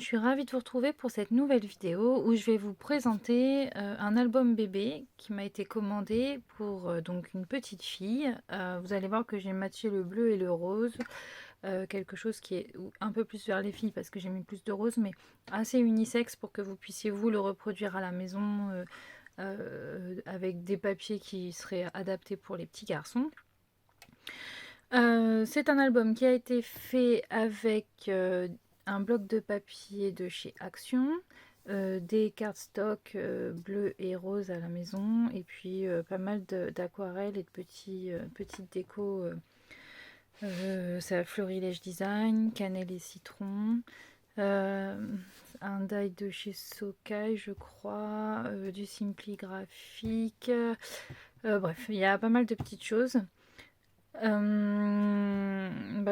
suis ravie de vous retrouver pour cette nouvelle vidéo où je vais vous présenter un album bébé qui m'a été commandé pour donc une petite fille. Vous allez voir que j'ai matché le bleu et le rose, quelque chose qui est un peu plus vers les filles parce que j'ai mis plus de rose, mais assez unisexe pour que vous puissiez vous le reproduire à la maison avec des papiers qui seraient adaptés pour les petits garçons. C'est un album qui a été fait avec un bloc de papier de chez Action, des cardstock bleu et rose à la maison, et puis pas mal d'aquarelles et de petites décos. C'est Florilège Design, cannelle et citron, un die de chez Sokai, je crois, du Simply Graphique. Bref, il y a pas mal de petites choses.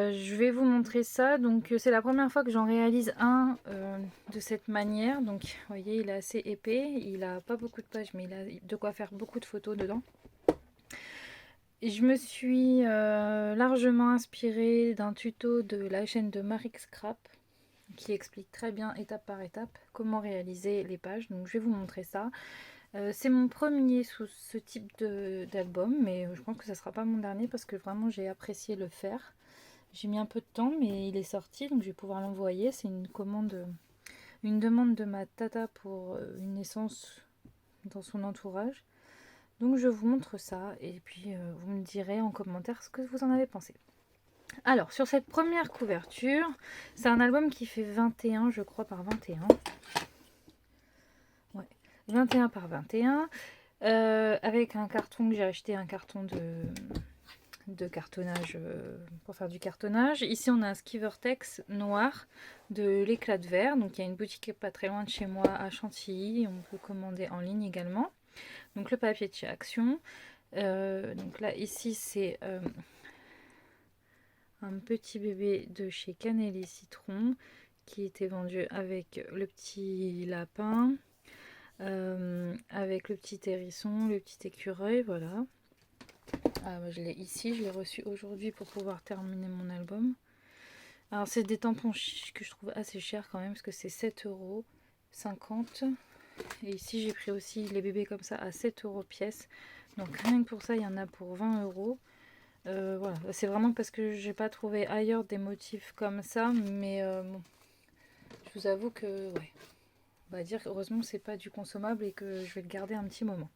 Je vais vous montrer ça. Donc c'est la première fois que j'en réalise un de cette manière. Donc vous voyez, il est assez épais, il a pas beaucoup de pages, mais il a de quoi faire beaucoup de photos dedans. Et je me suis largement inspirée d'un tuto de la chaîne de Marix Scrap qui explique très bien étape par étape comment réaliser les pages. Donc je vais vous montrer ça. C'est mon premier sous ce type d'album, mais je pense que ça sera pas mon dernier parce que vraiment j'ai apprécié le faire. J'ai mis un peu de temps, mais il est sorti, donc je vais pouvoir l'envoyer. C'est une demande de ma tata pour une naissance dans son entourage. Donc je vous montre ça et puis vous me direz en commentaire ce que vous en avez pensé. Alors sur cette première couverture, c'est un album qui fait 21, je crois, par 21. 21 par 21, avec un carton que j'ai acheté, un carton de cartonnage pour faire du cartonnage. Ici on a un Skivertex noir de l'éclat de verre, donc il y a une boutique pas très loin de chez moi à Chantilly, on peut commander en ligne également. Donc le papier de chez Action, donc là ici c'est un petit bébé de chez Cannelle et Citron qui était vendu avec le petit lapin. Avec le petit hérisson, le petit écureuil, voilà. Je l'ai ici, je l'ai reçu aujourd'hui pour pouvoir terminer mon album. Alors c'est des tampons que je trouve assez chers quand même parce que c'est 7,50 €. Et ici j'ai pris aussi les bébés comme ça à 7 € pièce. Donc rien que pour ça il y en a pour 20 €. Voilà, c'est vraiment parce que j'ai pas trouvé ailleurs des motifs comme ça, mais bon, je vous avoue que ouais. On va dire heureusement c'est pas du consommable et que je vais le garder un petit moment.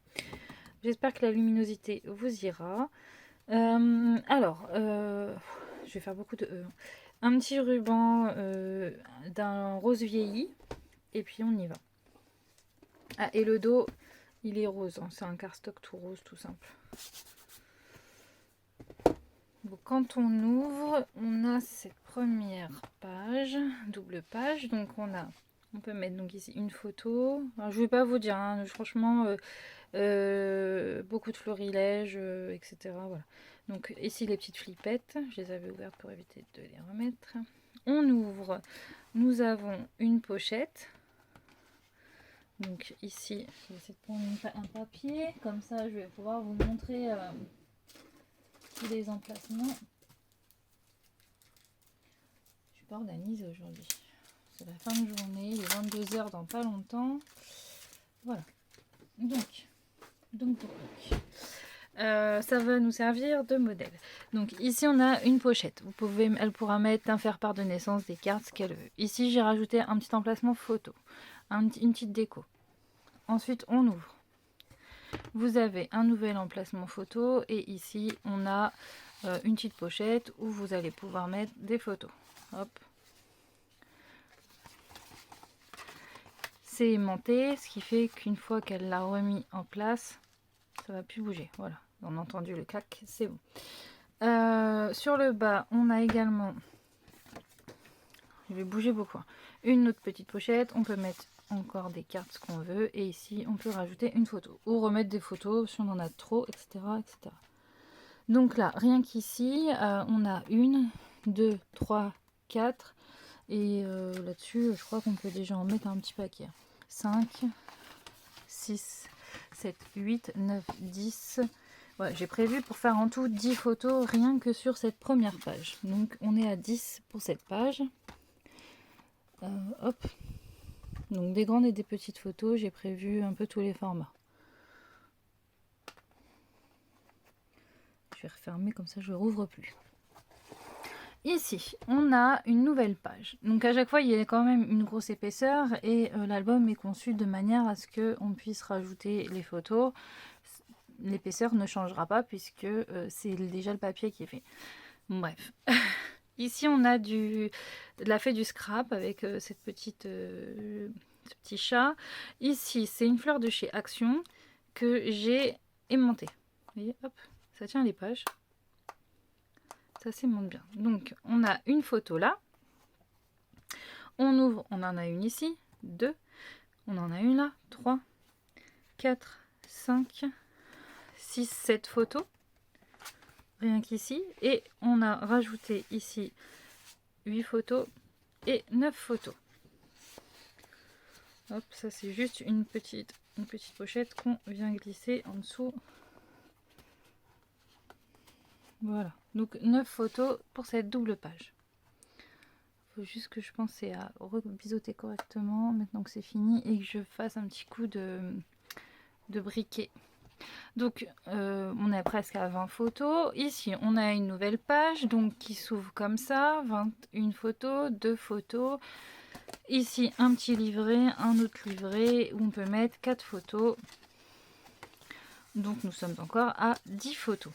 J'espère que la luminosité vous ira. Je vais faire beaucoup de un petit ruban d'un rose vieilli et puis on y va. Ah, et le dos il est rose, hein, c'est un cardstock tout rose tout simple. Donc, quand on ouvre, on a cette première page, double page, donc on peut mettre donc ici une photo. Alors, je vais pas vous dire, hein, franchement, beaucoup de florilèges, etc. Voilà. Donc ici les petites flippettes, je les avais ouvertes pour éviter de les remettre. On ouvre, nous avons une pochette. Donc ici, je vais essayer de prendre un papier, comme ça je vais pouvoir vous montrer tous les emplacements. Je suis pas organisée aujourd'hui. C'est la fin de journée, il est 22 h dans pas longtemps. Voilà. Donc. Ça va nous servir de modèle. Donc ici on a une pochette. Elle pourra mettre un faire-part de naissance, des cartes, ce qu'elle veut. Ici j'ai rajouté un petit emplacement photo, une petite déco. Ensuite on ouvre. Vous avez un nouvel emplacement photo et ici on a une petite pochette où vous allez pouvoir mettre des photos. Hop. C'est aimanté, ce qui fait qu'une fois qu'elle l'a remis en place, ça va plus bouger. Voilà. On a entendu le clac, c'est bon. Sur le bas, on a également, je vais bouger beaucoup, une autre petite pochette. On peut mettre encore des cartes, ce qu'on veut. Et ici, on peut rajouter une photo ou remettre des photos si on en a trop, etc. etc. Donc là, rien qu'ici, on a 1, 2, 3, 4. Et là-dessus, je crois qu'on peut déjà en mettre un petit paquet. 5, 6, 7, 8, 9, 10. Ouais, j'ai prévu pour faire en tout 10 photos rien que sur cette première page. Donc on est à 10 pour cette page. Hop. Donc des grandes et des petites photos, j'ai prévu un peu tous les formats. Je vais refermer comme ça je ne rouvre plus. Ici, on a une nouvelle page. Donc à chaque fois, il y a quand même une grosse épaisseur et l'album est conçu de manière à ce qu'on puisse rajouter les photos. L'épaisseur ne changera pas puisque c'est déjà le papier qui est fait. Bref. Ici, on a fait du scrap avec ce petit chat. Ici, c'est une fleur de chez Action que j'ai aimantée. Vous voyez, hop, ça tient les pages. Ça s'aimante bien. Donc, on a une photo là. On ouvre, on en a une ici, 2. On en a une là, 3, 4, 5, 6, 7 photos. Rien qu'ici. Et on a rajouté ici 8 photos et 9 photos. Hop, ça c'est juste une petite pochette qu'on vient glisser en dessous. Voilà, donc 9 photos pour cette double page. Il faut juste que je pense à rebiseauter correctement maintenant que c'est fini et que je fasse un petit coup de briquet. Donc on est presque à 20 photos. Ici on a une nouvelle page donc qui s'ouvre comme ça, 21 photos, 2 photos. Ici un petit livret, un autre livret où on peut mettre 4 photos. Donc nous sommes encore à 10 photos.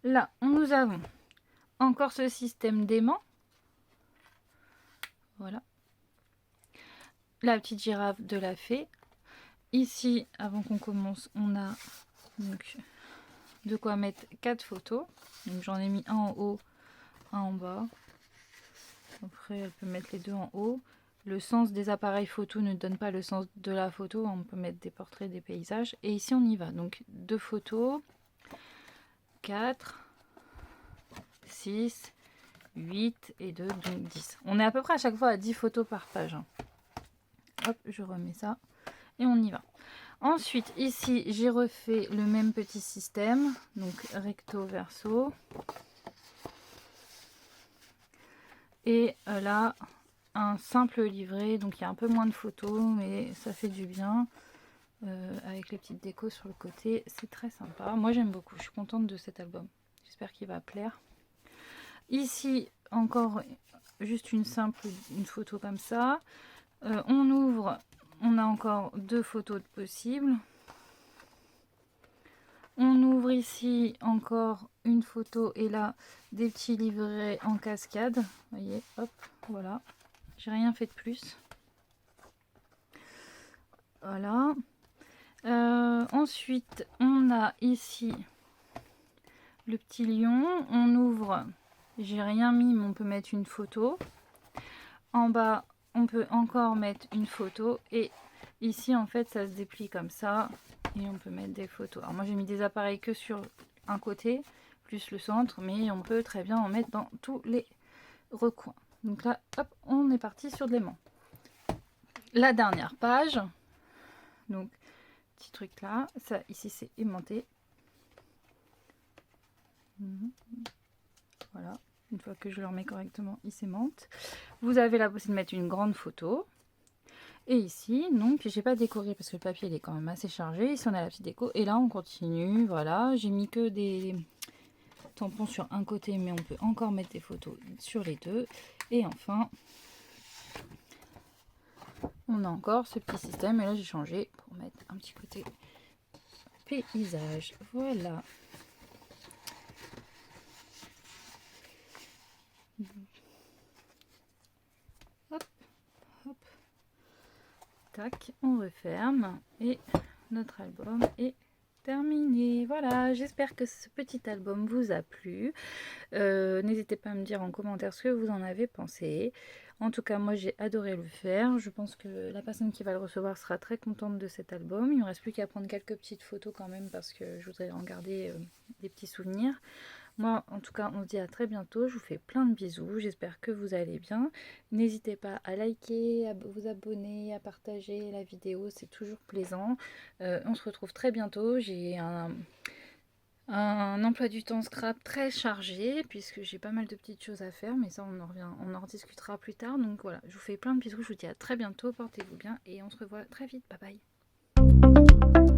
Là, nous avons encore ce système d'aimant. Voilà. La petite girafe de la fée. Ici, avant qu'on commence, on a donc de quoi mettre 4 photos. Donc j'en ai mis un en haut, un en bas. Après, elle peut mettre les deux en haut. Le sens des appareils photo ne donne pas le sens de la photo. On peut mettre des portraits, des paysages. Et ici, on y va. Donc 2 photos, 4, 6, 8 et 2, donc 10. On est à peu près à chaque fois à 10 photos par page. Hop, je remets ça et on y va. Ensuite, ici, j'ai refait le même petit système. Donc, recto, verso. Et là, un simple livret. Donc, il y a un peu moins de photos, mais ça fait du bien. Avec les petites décos sur le côté. C'est très sympa. Moi, j'aime beaucoup. Je suis contente de cet album. J'espère qu'il va plaire. Ici, encore juste une photo comme ça. On ouvre, on a encore 2 photos de possibles. On ouvre ici encore une photo et là des petits livrets en cascade. Vous voyez, hop, voilà. J'ai rien fait de plus. Voilà. Ensuite, on a ici le petit lion. On ouvre, j'ai rien mis, mais on peut mettre une photo. En bas, on peut encore mettre une photo. Et ici, en fait, ça se déplie comme ça. Et on peut mettre des photos. Alors moi, j'ai mis des appareils que sur un côté, plus le centre. Mais on peut très bien en mettre dans tous les recoins. Donc là, hop, on est parti sur de l'aimant. La dernière page. Donc, petit truc là. Ça, ici, c'est aimanté. Voilà. Une fois que je le remets correctement, il s'aimante. Vous avez la possibilité de mettre une grande photo. Et ici, donc, j'ai pas décoré parce que le papier il est quand même assez chargé. Ici, on a la petite déco. Et là, on continue. Voilà, j'ai mis que des tampons sur un côté, mais on peut encore mettre des photos sur les deux. Et enfin, on a encore ce petit système. Et là, j'ai changé pour mettre un petit côté paysage. Voilà. Hop, hop. Tac, on referme. Et notre album est terminé. Voilà, j'espère que ce petit album vous a plu. N'hésitez pas à me dire en commentaire ce que vous en avez pensé. En tout cas, moi j'ai adoré le faire. Je pense que la personne qui va le recevoir sera très contente de cet album. Il ne me reste plus qu'à prendre quelques petites photos quand même parce que je voudrais en garder des petits souvenirs. Moi, en tout cas, on se dit à très bientôt. Je vous fais plein de bisous. J'espère que vous allez bien. N'hésitez pas à liker, à vous abonner, à partager la vidéo. C'est toujours plaisant. On se retrouve très bientôt. J'ai un Un emploi du temps scrap très chargé, puisque j'ai pas mal de petites choses à faire, mais ça on en rediscutera plus tard. Donc voilà, je vous fais plein de bisous, je vous dis à très bientôt, portez-vous bien et on se revoit très vite, bye bye.